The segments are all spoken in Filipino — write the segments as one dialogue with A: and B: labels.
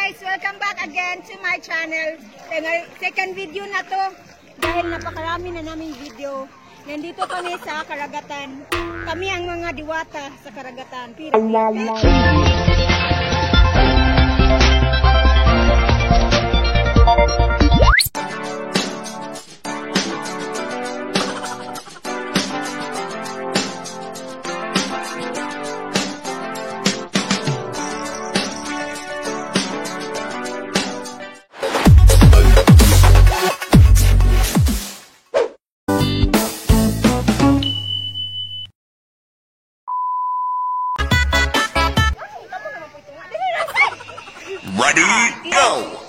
A: guys! Welcome back again to my channel. Second video na to dahil napakarami na naming video. Nandito kami sa karagatan. Kami ang mga diwata sa karagatan.
B: Ready, go! No.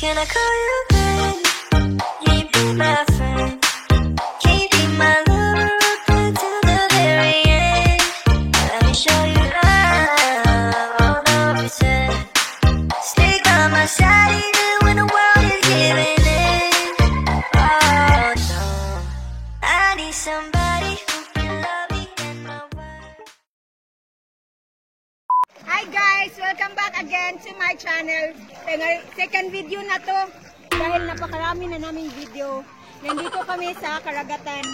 C: Can I call you babe? You be my friend. Can you be my lover up until the very end? Let me show you love, all of it said. Stay by my side even when the world is giving in. Oh no, I need somebody who can love me in my world.
A: Hi guys! Welcome back again to my channel. Second video na to dahil napakarami na naming video. Nandito kami sa karagatan.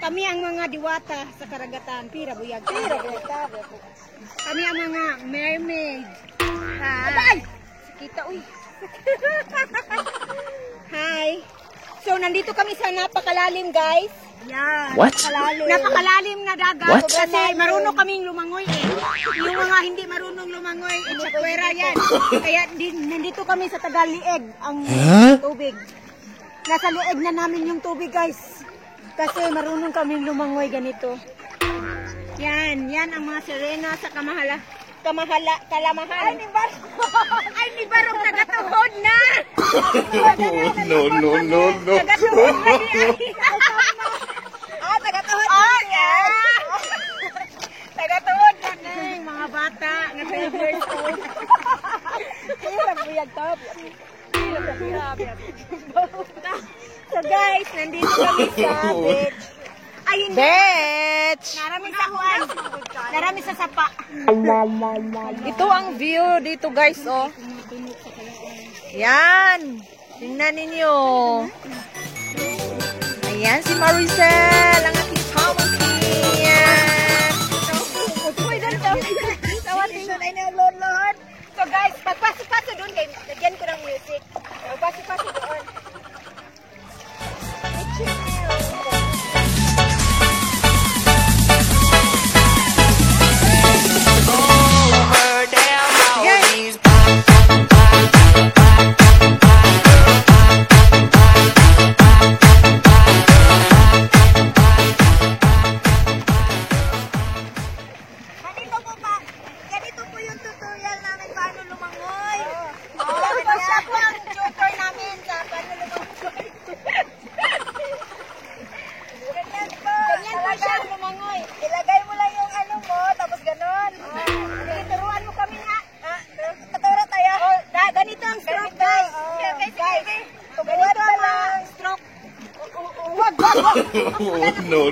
A: Kami ang mga diwata sa karagatan. Pira buyag. Kami ang mga mermaid. Hi! Kita uy. Hi. So nandito kami sa napakalalim guys. Yan.
B: What?
A: Napakalalim na dagat.
B: What?
A: Kasi marunong kaming lumangoy eh. Yung mga hindi marunong lumangoy, etsakwera yan. Kaya nandito kami sa taga-lieg ang tubig. Nasa lieg na namin yung tubig guys. Kasi marunong kaming lumangoy ganito. Yan ang mga sirena sa kalamahan. Ay, ni Barong nagatuhod na!
B: No.
A: Nagatuhod na tagatuhod na. Tagatuhod na mga bata na 12 years old. So guys, nandito kami sa beach. Ay, hindi.
D: Beach!
A: Narami sa sapa.
D: Ito ang view dito guys, oh. Yan. Tingnan ninyo. Ayan si Maricel, ang aking pamangkin.
A: So guys, pagpasok-pasok doon, lagyan ko ng music. Pagpasok-pasok doon. Ganito po yung tutorial namin paano lumangoy. Ito siya po ang tutor namin sa paano lumangoy. Ganyan po siya lumangoy. Ilagay mo lang yung ano mo, tapos ganon. Turuan mo kami nga. Maturo tayo. Ganito ang stroke guys. Ganito ang stroke. Wag.
B: No.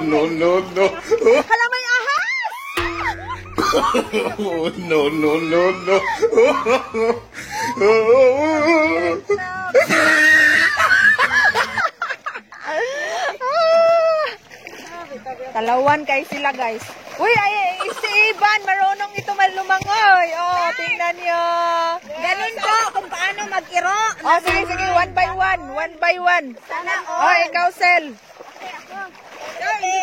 A: Hala, may ahas!
B: No, no, no, no.
D: Talawan kay sila guys. Uy, si Ivan, marunong ito malumangoy. Oh, tingnan niyo.
A: Ganun ko kung paano mag-iro.
D: Oh, sige, sige, one by one. One by one.
A: Sana
D: Oh, ikaw, Sel.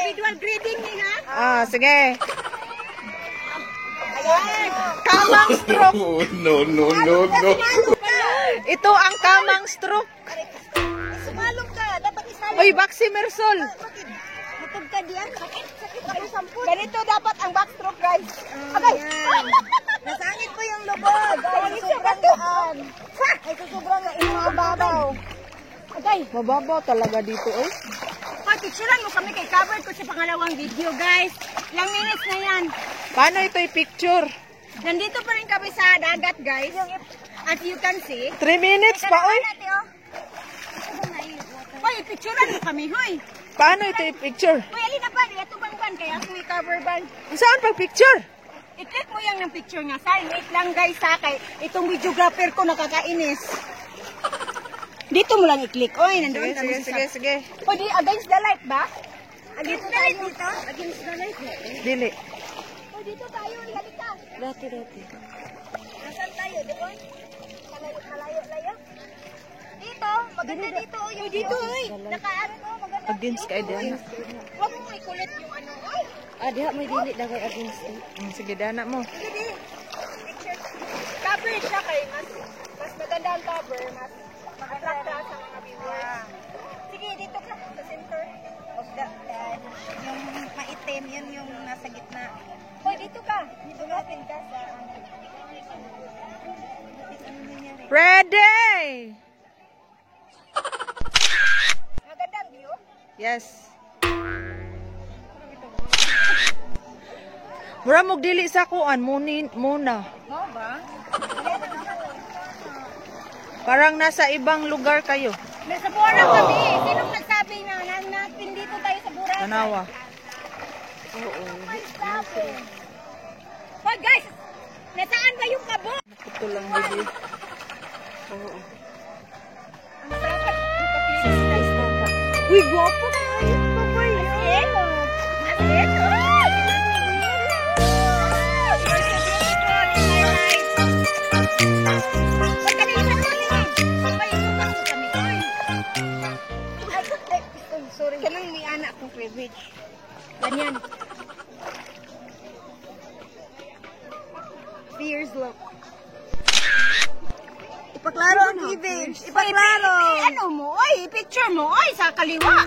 A: individual greeting ni ha.
D: Ah, sige.
A: Ayan.
D: Kamang stroke.
B: No, no, no, no.
D: Ito ang kamang stroke.
A: Sumalong ka. Dapat isalong.
D: Uy, Baximersol.
A: Matog ka diyan. Sakit. Sakit ako sampun. Ganito dapat ang backstroke guys. Agay. Nasangit po yung lubog. Ay, sobrang gaan. Ay, sobrang mababaw. Agay.
D: Mababaw talaga dito, eh.
A: Picturean mo kami kay cover ko sa pangalawang video guys. Ilang minutes na yan.
D: Paano ito i-picture?
A: Nandito pa rin kami sa dagat guys. As you can see.
D: 3 minutes pa, oy.
A: Hoy, picturean mo kami, hoy.
D: Paano ito i-picture?
A: Hoy, alin na ba? Ito ban kaya ako may cover ban.
D: Saan pag-picture?
A: I-click mo yung picture niya. Sorry, wait lang guys sa kay itong videographer ko nakakainis. Dito mo lang i-click. Oy, nandoon
D: Sige,
A: kami
D: sige, sige, sige.
A: Hoy, di against the light ba? Against the light dito? Against the light.
D: Dili.
A: Hoy, dito tayo. Halika.
D: Dati.
A: Nasaan tayo? Doon? Malayo-layo? Dito. Maganda dito. Yung dito, oy. Nakaano to. Maganda.
D: Against ka, Diana.
A: Huwag mo ikulit yung ano. Oy.
D: Diha may dili dagay against. Sige, dana mo.
A: Sige. Picture. Cover siya kay mas maganda ang cover. Mas mag-attract ka sa mga viewers. Sige, dito ka sa center. Yung maitim, yun yung nasa gitna. Hoy, dito ka. Dito open ka sa ano.
D: Ready!
A: Magandang view.
D: Yes. Mura mong dili sa kuan muna.
A: Mo ba?
D: Parang nasa ibang lugar kayo.
A: Nasa Bora kami. Sinong nagsabi na natin dito tayo sa Bora?
D: Tanawa.
A: Hoy guys! Nasaan ba yung kabo?
D: Ito lang video. Oo.
A: Uy, guwapo kayo. Babay. Asino? Asino? Sorry. Kanang may anak kong privilege. Ganyan. Fears look. Ipaklaro ang cleavage. Ipaklaro. Ano mo? Oy, picture mo. Oy, sa kaliwa.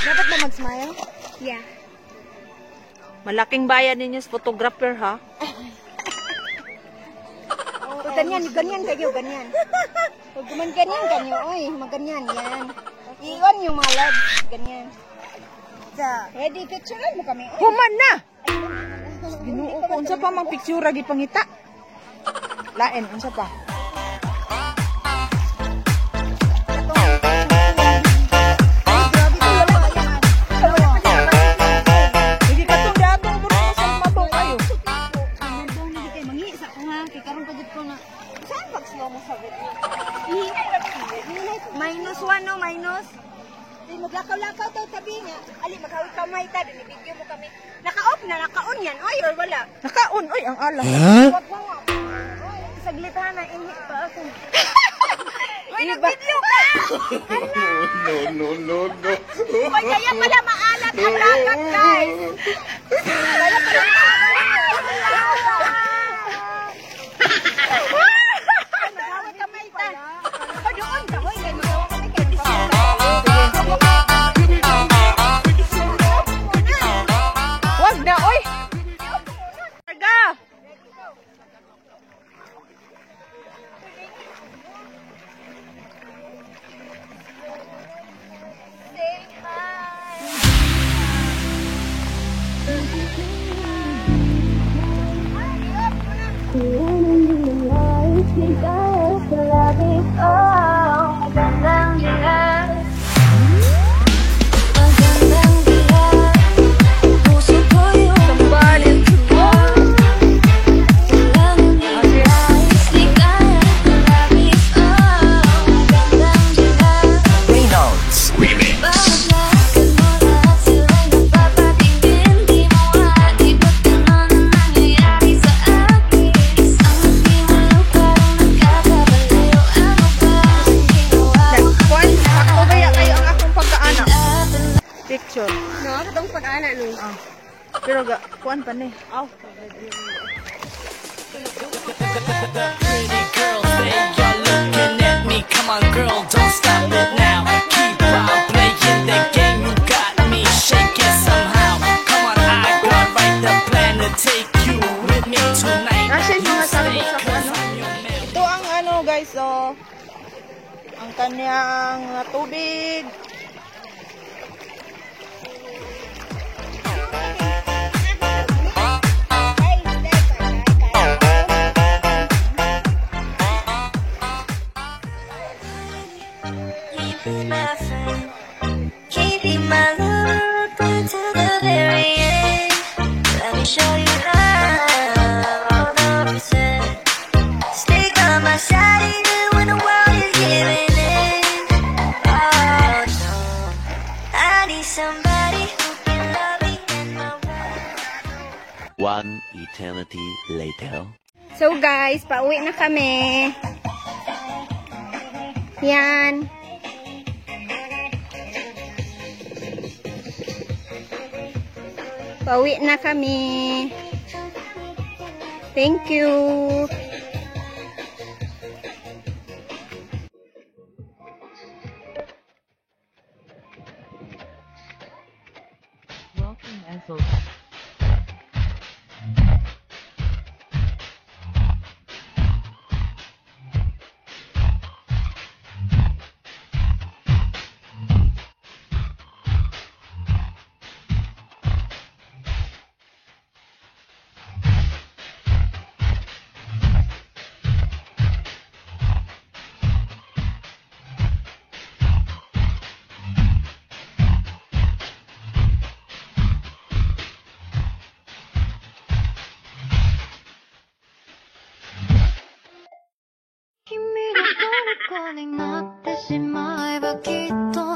A: Dapat ba mag-smile? Yeah.
D: Malaking bayan ninyo sa photographer, ha?
A: O, ganyan, ganyan kayo, ganyan. Pag ganyan kanyo, oy, maganyan, yan. Iwan yung mga loves, ganyan. Ready, picturean mo kami. Oy.
D: Human na! Ginoo ko, unsa pa mang picture lagi pangita? Lain, unsa pa? Hindi ka itong datong mo rin sa mabaw kayo.
A: Minus 1 no, minus. Di maglakaw-lakaw tayo sabi nga. Ali, maghawig kamay ta, dinibigyo mo kami. Naka-off na, naka-on yan. Oy, or wala.
D: Nakaon, oy, ang alam.
A: Huwag mo nga. Oy, saglit ha na, inhi pa ako. Oy, nag-video ka!
B: No, no, no, no.
A: Oy, kaya pala maalat ang dagat, guys. Kaya pala maghawig kamay ta. O, doon ka. Oy, kaya maghawig kamay kay
D: Wag na, oy! Karga!
C: Oh,
A: itong pag-ana no.
D: Ah. Pero kuan pa ni. Aw.
E: Pretty girls, they are looking at me. Come on, girl, don't stop it now. Keep on playing the game. You got me shaking somehow. Come on, I got right the plan to take you with me tonight.
D: Nasa yung mga
E: You stay,
D: salbos ako,
E: 'cause
D: ano?
E: I'm your man.
D: Ito ang ano guys, so ang kanyang tubig.
C: You be my friend. Can't be my love until the very end. Let me show you love, all the percent. Stick by my side even when the world is giving in. Oh no, I need somebody who can love me in my world.
F: One eternity later.
A: So guys, pauwi na kami. Yan. Pauwi na kami. Thank you.
C: "君の虜になってしまえばきっと